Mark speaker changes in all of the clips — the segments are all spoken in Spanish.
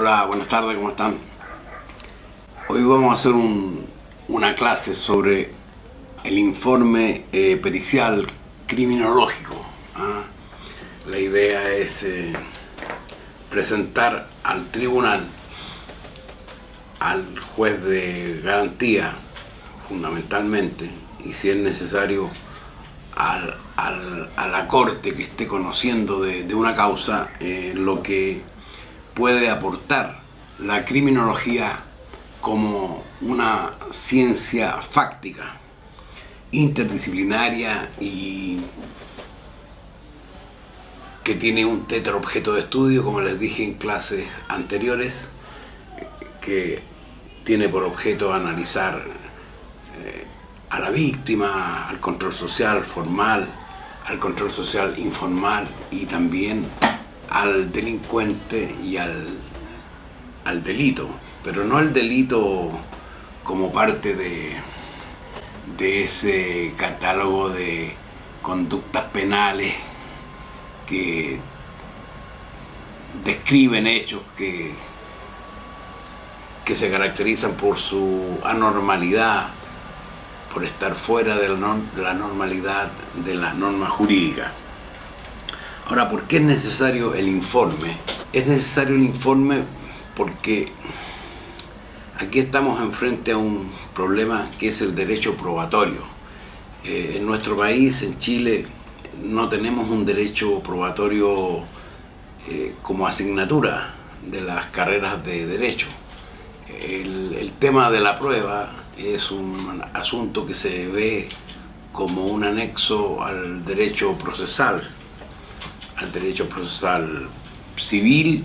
Speaker 1: Hola, buenas tardes, ¿cómo están? Hoy vamos a hacer una clase sobre el informe pericial criminológico. La idea es presentar al tribunal, al juez de garantía, fundamentalmente, y si es necesario, a la corte que esté conociendo de una causa, lo que puede aportar la criminología como una ciencia fáctica, interdisciplinaria y que tiene un tetraobjeto de estudio, como les dije en clases anteriores, que tiene por objeto analizar a la víctima, al control social formal, al control social informal y también al delincuente y al delito, pero no el delito como parte de ese catálogo de conductas penales que describen hechos que se caracterizan por su anormalidad, por estar fuera de la normalidad de la norma jurídica. Ahora, ¿por qué es necesario el informe? Es necesario el informe porque aquí estamos enfrente a un problema que es el derecho probatorio. En nuestro país, en Chile, no tenemos un derecho probatorio como asignatura de las carreras de derecho. El tema de la prueba es un asunto que se ve como un anexo al derecho procesal civil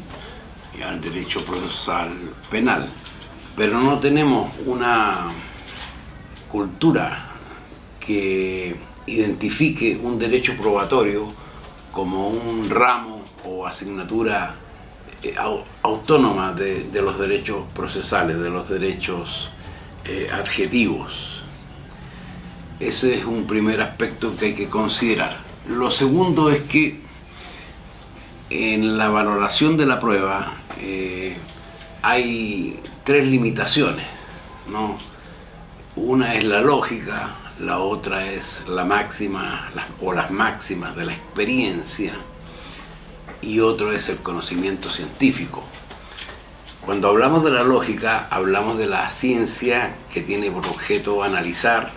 Speaker 1: y al derecho procesal penal, pero no tenemos una cultura que identifique un derecho probatorio como un ramo o asignatura autónoma de los derechos procesales, de los derechos adjetivos. Ese es un primer aspecto que hay que considerar. Lo segundo es que en la valoración de la prueba hay tres limitaciones, ¿no? Una es la lógica, la otra es la máxima o las máximas de la experiencia y otro es el conocimiento científico. Cuando hablamos de la lógica, hablamos de la ciencia que tiene por objeto analizar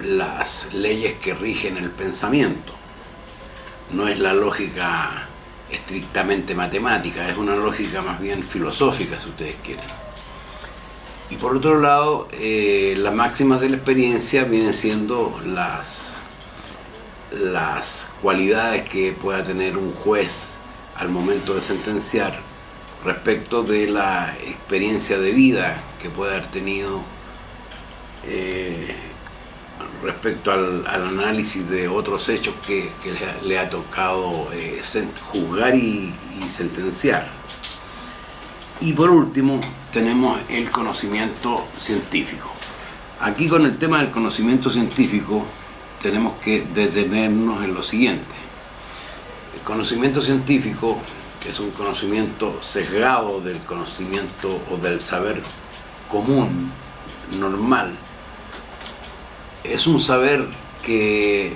Speaker 1: las leyes que rigen el pensamiento. No es la lógica estrictamente matemática, es una lógica más bien filosófica, si ustedes quieren. Y por otro lado, las máximas de la experiencia vienen siendo las cualidades que pueda tener un juez al momento de sentenciar respecto de la experiencia de vida que pueda haber tenido respecto al análisis de otros hechos que le ha tocado juzgar y sentenciar. Y por último tenemos el conocimiento científico. Aquí con el tema del conocimiento científico tenemos que detenernos en lo siguiente. El conocimiento científico, que es un conocimiento sesgado del conocimiento o del saber común, normal, es un saber que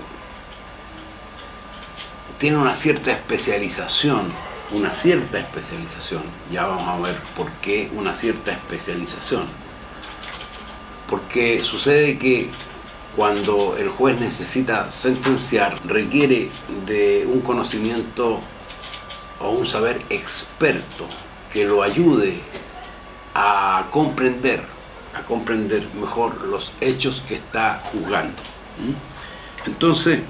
Speaker 1: tiene una cierta especialización, ya vamos a ver por qué una cierta especialización. Porque sucede que cuando el juez necesita sentenciar, requiere de un conocimiento o un saber experto que lo ayude a comprender mejor los hechos que está juzgando. Entonces,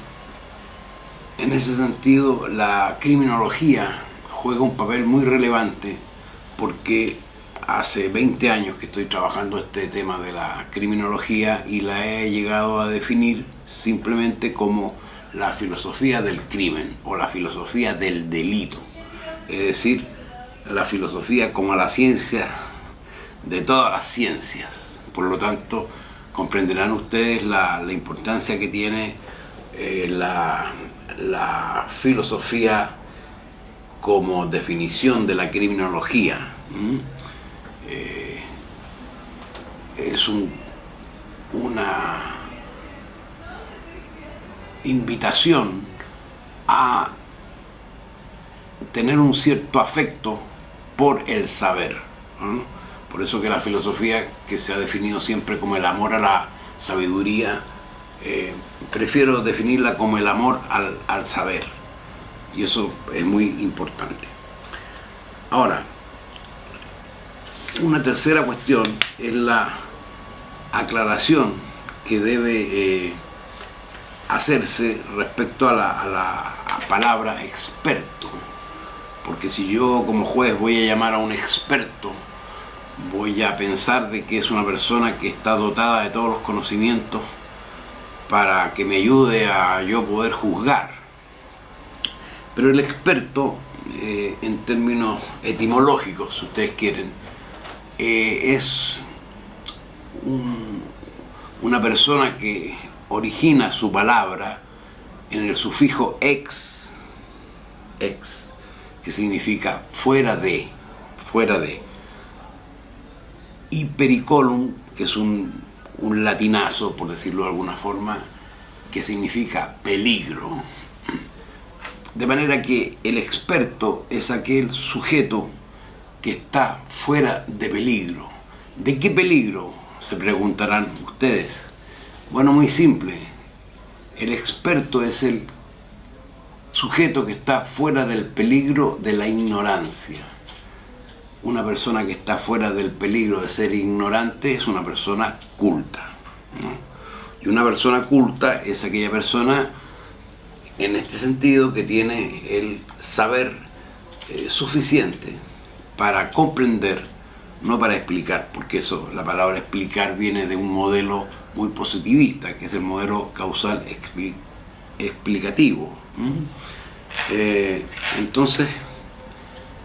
Speaker 1: en ese sentido, la criminología juega un papel muy relevante porque hace 20 años que estoy trabajando este tema de la criminología y la he llegado a definir simplemente como la filosofía del crimen o la filosofía del delito. Es decir, la filosofía como la ciencia de todas las ciencias. Por lo tanto, comprenderán ustedes la importancia que tiene la filosofía como definición de la criminología. Es una invitación a tener un cierto afecto por el saber. Por eso que la filosofía, que se ha definido siempre como el amor a la sabiduría, prefiero definirla como el amor al saber, y eso es muy importante. Ahora, una tercera cuestión es la aclaración que debe hacerse respecto a la palabra experto, porque si yo como juez voy a llamar a un experto, voy a pensar de que es una persona que está dotada de todos los conocimientos para que me ayude a yo poder juzgar. Pero el experto, en términos etimológicos, si ustedes quieren, es una persona que origina su palabra en el sufijo ex, que significa fuera de, y periculum, que es un latinazo, por decirlo de alguna forma, que significa peligro. De manera que el experto es aquel sujeto que está fuera de peligro. ¿De qué peligro?, se preguntarán ustedes. Bueno, muy simple. El experto es el sujeto que está fuera del peligro de la ignorancia. Una persona que está fuera del peligro de ser ignorante es una persona culta, ¿no? Y una persona culta es aquella persona, en este sentido, que tiene el saber suficiente para comprender, no para explicar, porque eso, la palabra explicar viene de un modelo muy positivista, que es el modelo causal explicativo. Entonces,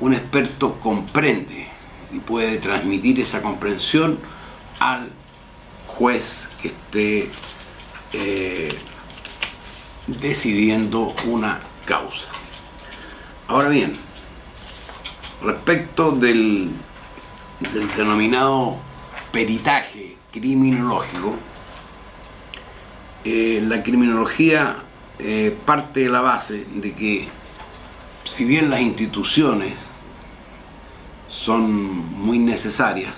Speaker 1: un experto comprende y puede transmitir esa comprensión al juez que esté decidiendo una causa. Ahora bien, respecto del denominado peritaje criminológico, la criminología parte de la base de que, si bien las instituciones son muy necesarias,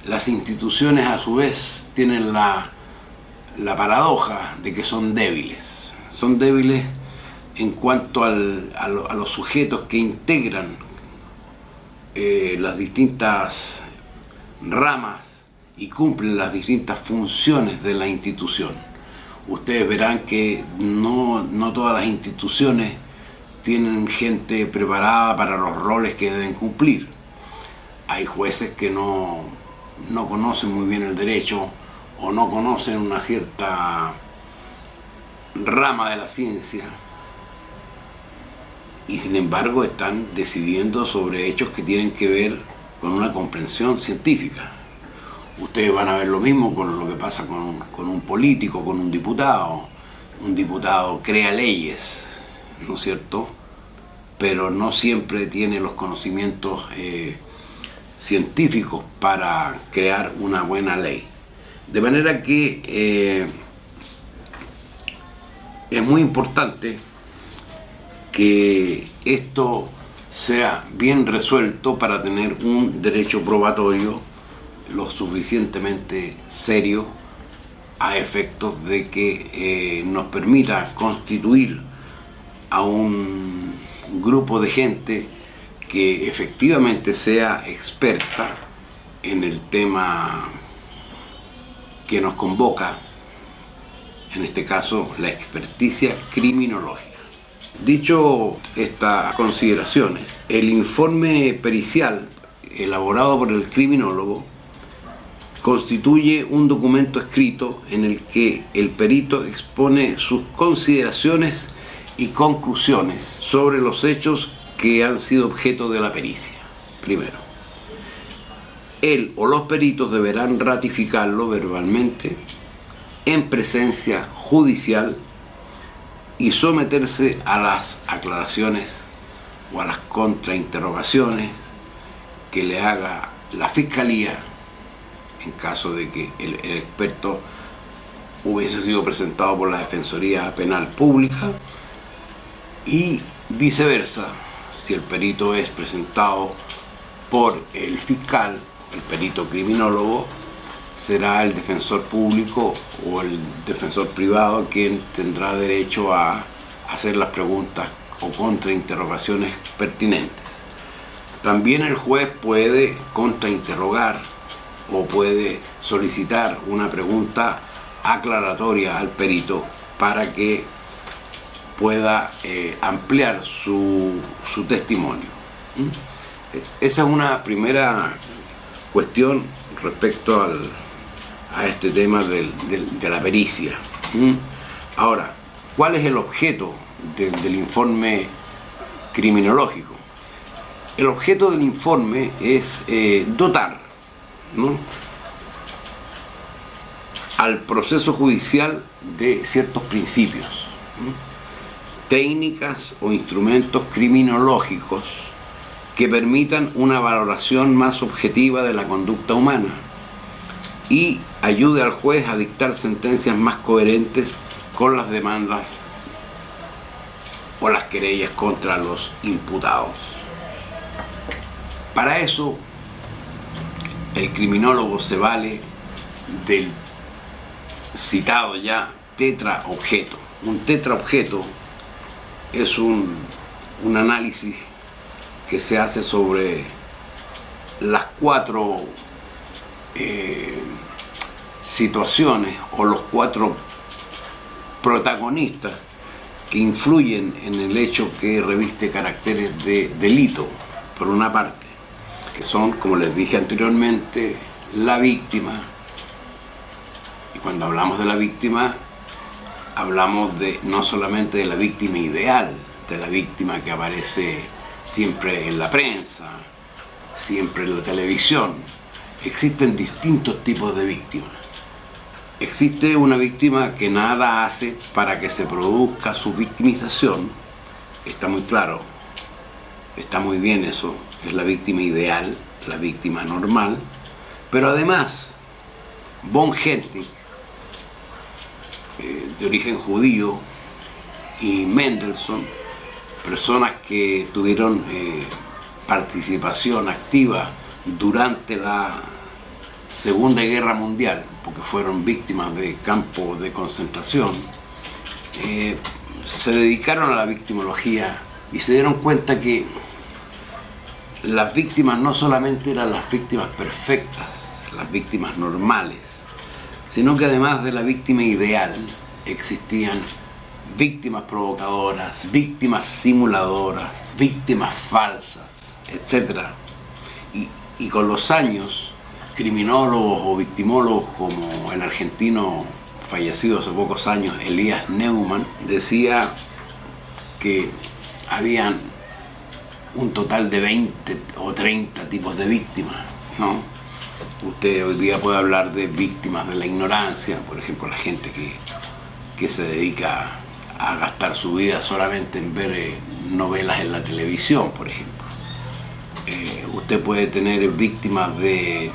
Speaker 1: las instituciones a su vez tienen la paradoja de que son débiles. Son débiles en cuanto a los sujetos que integran las distintas ramas y cumplen las distintas funciones de la institución. Ustedes verán que no todas las instituciones tienen gente preparada para los roles que deben cumplir. Hay jueces que no conocen muy bien el derecho o no conocen una cierta rama de la ciencia y sin embargo están decidiendo sobre hechos que tienen que ver con una comprensión científica. Ustedes van a ver lo mismo con lo que pasa con un político, con un diputado. Un diputado crea leyes, ¿no es cierto?, pero no siempre tiene los conocimientos científicos para crear una buena ley. De manera que es muy importante que esto sea bien resuelto para tener un derecho probatorio lo suficientemente serio a efectos de que nos permita constituir a un grupo de gente que efectivamente sea experta en el tema que nos convoca, en este caso la experticia criminológica. Dicho estas consideraciones, el informe pericial elaborado por el criminólogo constituye un documento escrito en el que el perito expone sus consideraciones y conclusiones sobre los hechos que han sido objeto de la pericia. Primero, él o los peritos deberán ratificarlo verbalmente en presencia judicial y someterse a las aclaraciones o a las contrainterrogaciones que le haga la Fiscalía en caso de que el experto hubiese sido presentado por la Defensoría Penal Pública, y viceversa, si el perito es presentado por el fiscal, el perito criminólogo, será el defensor público o el defensor privado quien tendrá derecho a hacer las preguntas o contrainterrogaciones pertinentes. También el juez puede contrainterrogar o puede solicitar una pregunta aclaratoria al perito para que pueda ampliar su testimonio. Esa es una primera cuestión respecto a este tema de la pericia. Ahora, ¿cuál es el objeto del informe criminológico? El objeto del informe es dotar, ¿no?, al proceso judicial de ciertos principios, técnicas o instrumentos criminológicos que permitan una valoración más objetiva de la conducta humana y ayude al juez a dictar sentencias más coherentes con las demandas o las querellas contra los imputados. Para eso, el criminólogo se vale del citado ya tetraobjeto. Un tetraobjeto es un análisis que se hace sobre las 4 situaciones o los 4 protagonistas que influyen en el hecho que reviste caracteres de delito, por una parte, que son, como les dije anteriormente, la víctima. Y cuando hablamos de la víctima, hablamos no solamente de la víctima ideal, de la víctima que aparece siempre en la prensa, siempre en la televisión. Existen distintos tipos de víctimas. Existe una víctima que nada hace para que se produzca su victimización. Está muy claro, está muy bien eso. Es la víctima ideal, la víctima normal. Pero además, von Hentig, de origen judío, y Mendelssohn, personas que tuvieron participación activa durante la Segunda Guerra Mundial, porque fueron víctimas de campos de concentración, se dedicaron a la victimología y se dieron cuenta que las víctimas no solamente eran las víctimas perfectas, las víctimas normales, sino que además de la víctima ideal existían víctimas provocadoras, víctimas simuladoras, víctimas falsas, etc. Y con los años, criminólogos o victimólogos como el argentino fallecido hace pocos años, Elías Neumann, decía que habían un total de 20 o 30 tipos de víctimas, ¿no? Usted hoy día puede hablar de víctimas de la ignorancia, por ejemplo, la gente que se dedica a gastar su vida solamente en ver novelas en la televisión, por ejemplo. Usted puede tener víctimas de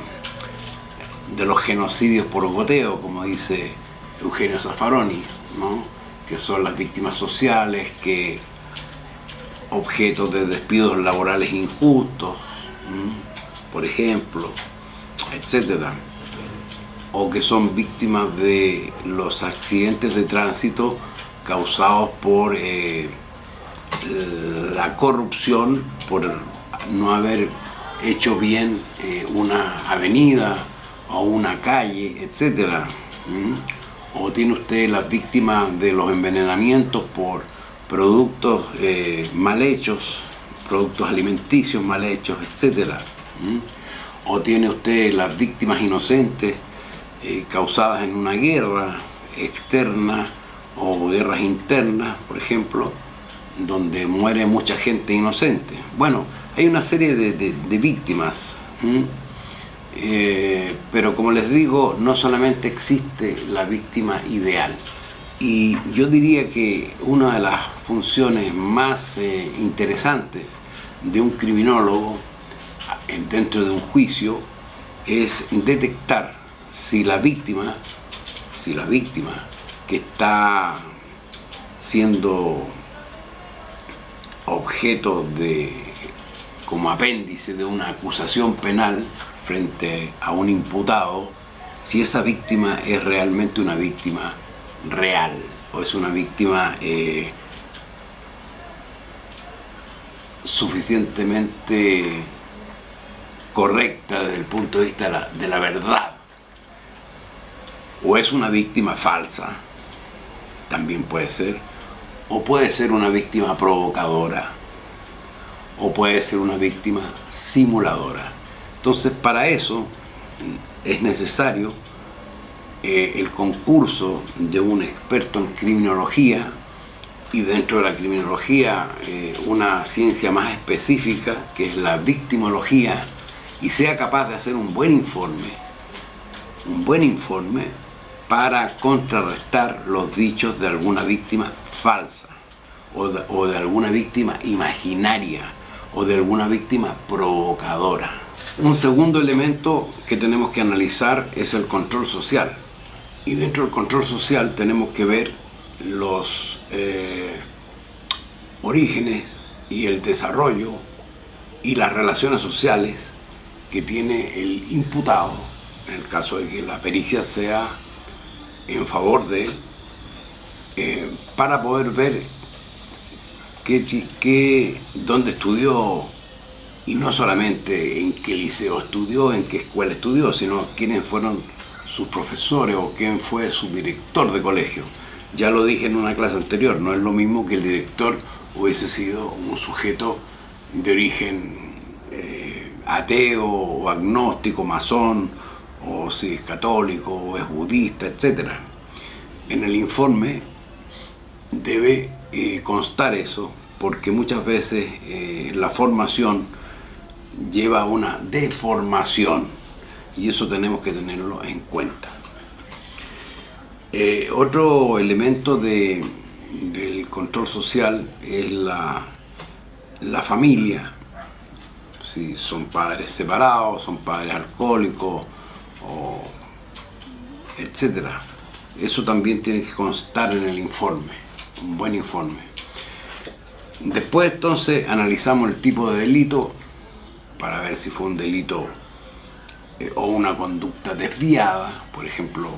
Speaker 1: los genocidios por goteo, como dice Eugenio Zaffaroni, ¿no?, que son las víctimas sociales, que objetos de despidos laborales injustos, por ejemplo, etcétera, o que son víctimas de los accidentes de tránsito causados por la corrupción, por no haber hecho bien una avenida o una calle, etcétera. O tiene usted las víctimas de los envenenamientos por productos mal hechos, productos alimenticios mal hechos, etcétera. O tiene usted las víctimas inocentes causadas en una guerra externa o guerras internas, por ejemplo, donde muere mucha gente inocente. Bueno, hay una serie de víctimas, pero como les digo, no solamente existe la víctima ideal. Y yo diría que una de las funciones más interesantes de un criminólogo dentro de un juicio es detectar si la víctima que está siendo objeto como apéndice de una acusación penal frente a un imputado, si esa víctima es realmente una víctima real o es una víctima suficientemente correcta desde el punto de vista de la verdad, o es una víctima falsa, también puede ser, o puede ser una víctima provocadora, o puede ser una víctima simuladora. Entonces, para eso es necesario el concurso de un experto en criminología, y dentro de la criminología una ciencia más específica que es la victimología, y sea capaz de hacer un buen informe para contrarrestar los dichos de alguna víctima falsa, o de alguna víctima imaginaria, o de alguna víctima provocadora. Un segundo elemento que tenemos que analizar es el control social. Y dentro del control social tenemos que ver los orígenes y el desarrollo y las relaciones sociales que tiene el imputado, en el caso de que la pericia sea en favor de él, para poder ver dónde estudió, y no solamente en qué liceo estudió, en qué escuela estudió, sino quiénes fueron sus profesores o quién fue su director de colegio. Ya lo dije en una clase anterior, no es lo mismo que el director hubiese sido un sujeto de origen ateo o agnóstico, masón, o si es católico o es budista, etc. En el informe debe constar eso, porque muchas veces la formación lleva a una deformación, y eso tenemos que tenerlo en cuenta. Otro elemento del control social es la familia, si son padres separados, son padres alcohólicos, etc. Eso también tiene que constar en el informe, un buen informe. Después entonces analizamos el tipo de delito para ver si fue un delito o una conducta desviada. Por ejemplo,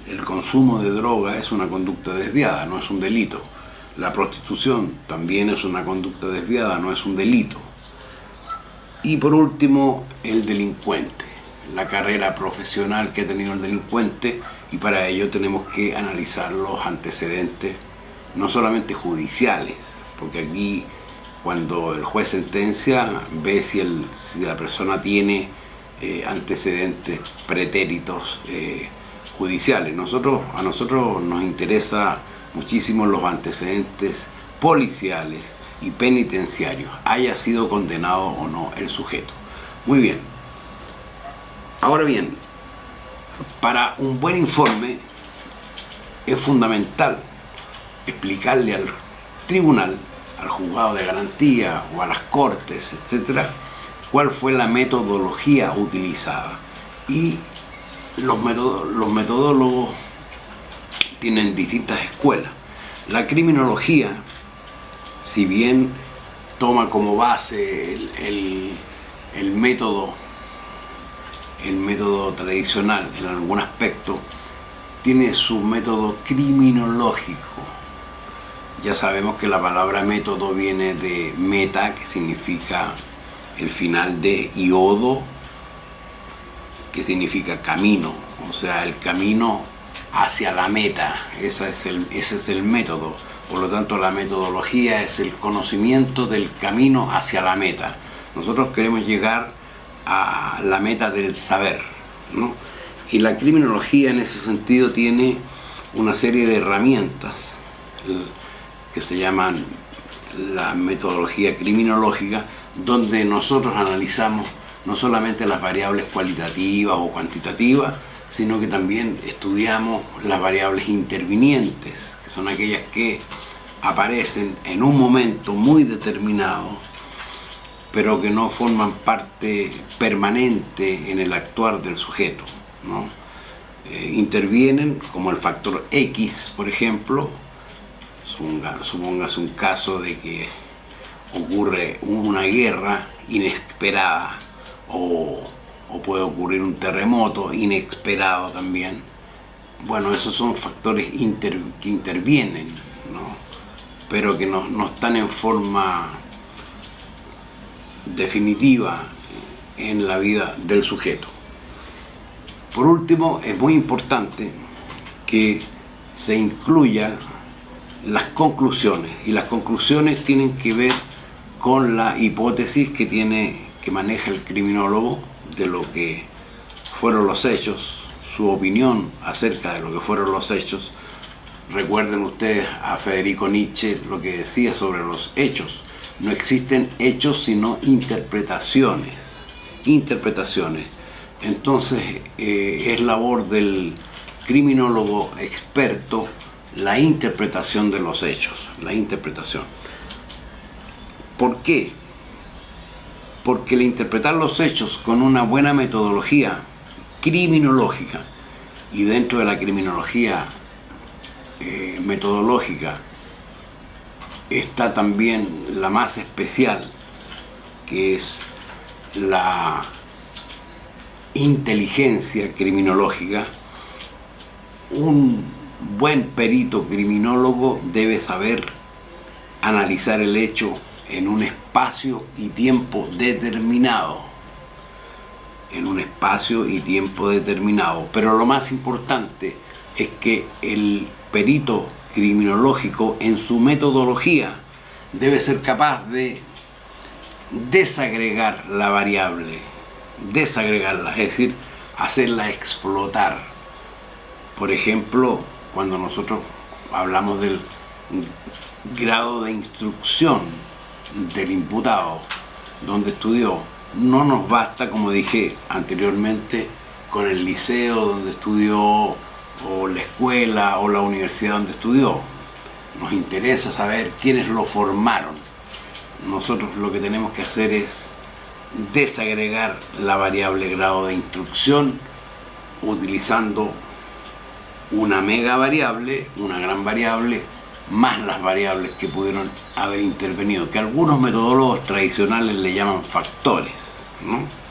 Speaker 1: el consumo de droga es una conducta desviada, no es un delito. La prostitución también es una conducta desviada, no es un delito. Y por último, el delincuente, la carrera profesional que ha tenido el delincuente, y para ello tenemos que analizar los antecedentes, no solamente judiciales, porque aquí cuando el juez sentencia ve si la persona tiene antecedentes pretéritos judiciales. A nosotros nos interesa muchísimo los antecedentes policiales y penitenciarios, haya sido condenado o no el sujeto. Muy bien. Ahora bien, para un buen informe es fundamental explicarle al tribunal, al juzgado de garantía o a las cortes, etcétera, cuál fue la metodología utilizada. Y los metodólogos tienen distintas escuelas. La criminología, si bien toma como base el método tradicional en algún aspecto, tiene su método criminológico. Ya sabemos que la palabra método viene de meta, que significa el final de, y odo, que significa camino, o sea, el camino hacia la meta. Ese es el método. Por lo tanto, la metodología es el conocimiento del camino hacia la meta. Nosotros queremos llegar a la meta del saber, ¿no? Y la criminología en ese sentido tiene una serie de herramientas que se llaman la metodología criminológica, donde nosotros analizamos no solamente las variables cualitativas o cuantitativas, sino que también estudiamos las variables intervinientes, que son aquellas que aparecen en un momento muy determinado, pero que no forman parte permanente en el actuar del sujeto, ¿no? Intervienen como el factor X, por ejemplo. Supóngase un caso de que ocurre una guerra inesperada o puede ocurrir un terremoto inesperado también. Bueno, esos son factores que intervienen, ¿no? Pero que no están en forma definitiva en la vida del sujeto. Por último, es muy importante que se incluya las conclusiones, y las conclusiones tienen que ver con la hipótesis que maneja el criminólogo de lo que fueron los hechos, su opinión acerca de lo que fueron los hechos. Recuerden ustedes a Federico Nietzsche lo que decía sobre los hechos. No existen hechos sino interpretaciones. Entonces es labor del criminólogo experto la interpretación de los hechos, la interpretación. ¿Por qué? Porque el interpretar los hechos con una buena metodología criminológica, y dentro de la criminología metodológica está también la más especial, que es la inteligencia criminológica. Un buen perito criminólogo debe saber analizar el hecho en un espacio y tiempo determinado. Pero lo más importante es que el perito criminológico en su metodología debe ser capaz de desagregar la variable, desagregarla, es decir, hacerla explotar. Por ejemplo, cuando nosotros hablamos del grado de instrucción del imputado, donde estudió, no nos basta, como dije anteriormente, con el liceo donde estudió, o la escuela o la universidad donde estudió. Nos interesa saber quiénes lo formaron. Nosotros lo que tenemos que hacer es desagregar la variable grado de instrucción utilizando una mega variable, una gran variable, más las variables que pudieron haber intervenido, que algunos metodólogos tradicionales le llaman factores, ¿no?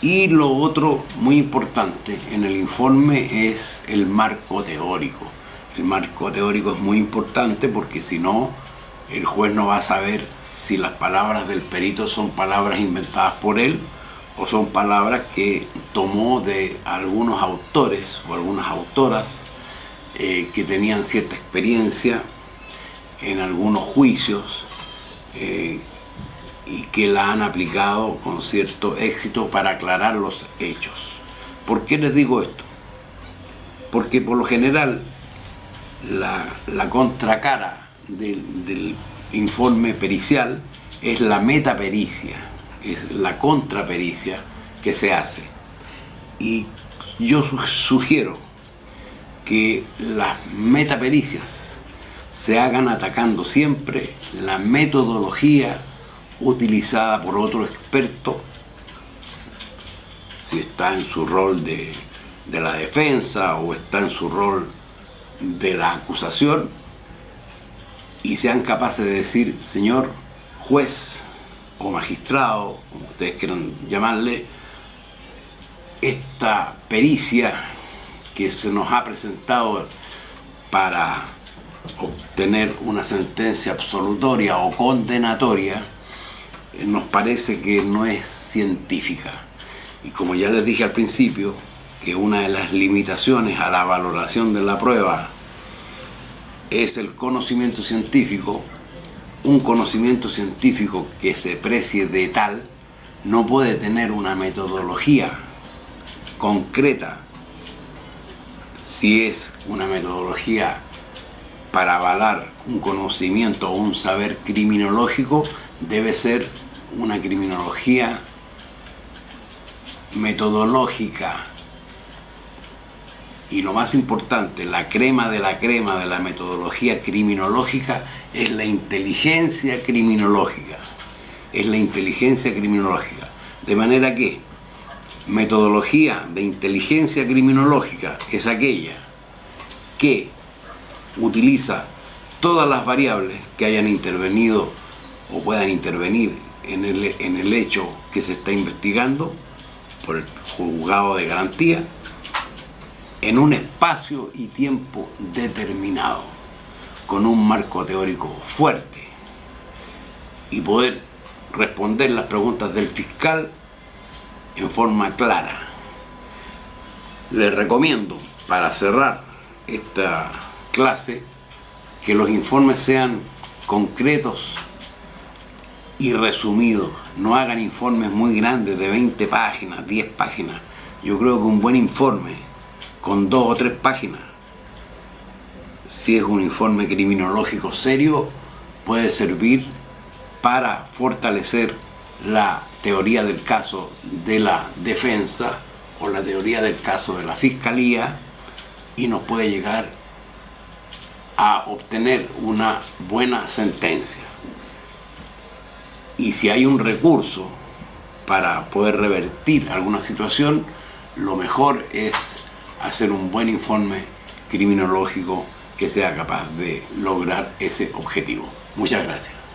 Speaker 1: Y lo otro muy importante en el informe es el marco teórico. El marco teórico es muy importante porque si no, el juez no va a saber si las palabras del perito son palabras inventadas por él o son palabras que tomó de algunos autores o algunas autoras que tenían cierta experiencia en algunos juicios y que la han aplicado con cierto éxito para aclarar los hechos. ¿Por qué les digo esto? Porque por lo general la contracara del informe pericial es la metapericia, es la contrapericia que se hace. Y yo sugiero que las metapericias se hagan atacando siempre la metodología utilizada por otro experto, si está en su rol de la defensa o está en su rol de la acusación, y sean capaces de decir: señor juez o magistrado, como ustedes quieran llamarle, esta pericia que se nos ha presentado para obtener una sentencia absolutoria o condenatoria nos parece que no es científica. Y como ya les dije al principio, que una de las limitaciones a la valoración de la prueba es el conocimiento científico. Un conocimiento científico que se precie de tal no puede tener una metodología concreta. Si es una metodología para avalar un conocimiento o un saber criminológico, debe ser una criminología metodológica. Y lo más importante, la crema de la metodología criminológica es la inteligencia criminológica. es la inteligencia criminológica. De manera que metodología de inteligencia criminológica es aquella que utiliza todas las variables que hayan intervenido o puedan intervenir en el hecho que se está investigando por el juzgado de garantía en un espacio y tiempo determinado, con un marco teórico fuerte, y poder responder las preguntas del fiscal en forma clara. Les recomiendo, para cerrar esta clase, que los informes sean concretos y resumidos. No hagan informes muy grandes de 20 páginas, 10 páginas. Yo creo que un buen informe con 2 o 3 páginas, si es un informe criminológico serio, puede servir para fortalecer la teoría del caso de la defensa o la teoría del caso de la fiscalía, y nos puede llegar a obtener una buena sentencia. Y si hay un recurso para poder revertir alguna situación, lo mejor es hacer un buen informe criminológico que sea capaz de lograr ese objetivo. Muchas gracias.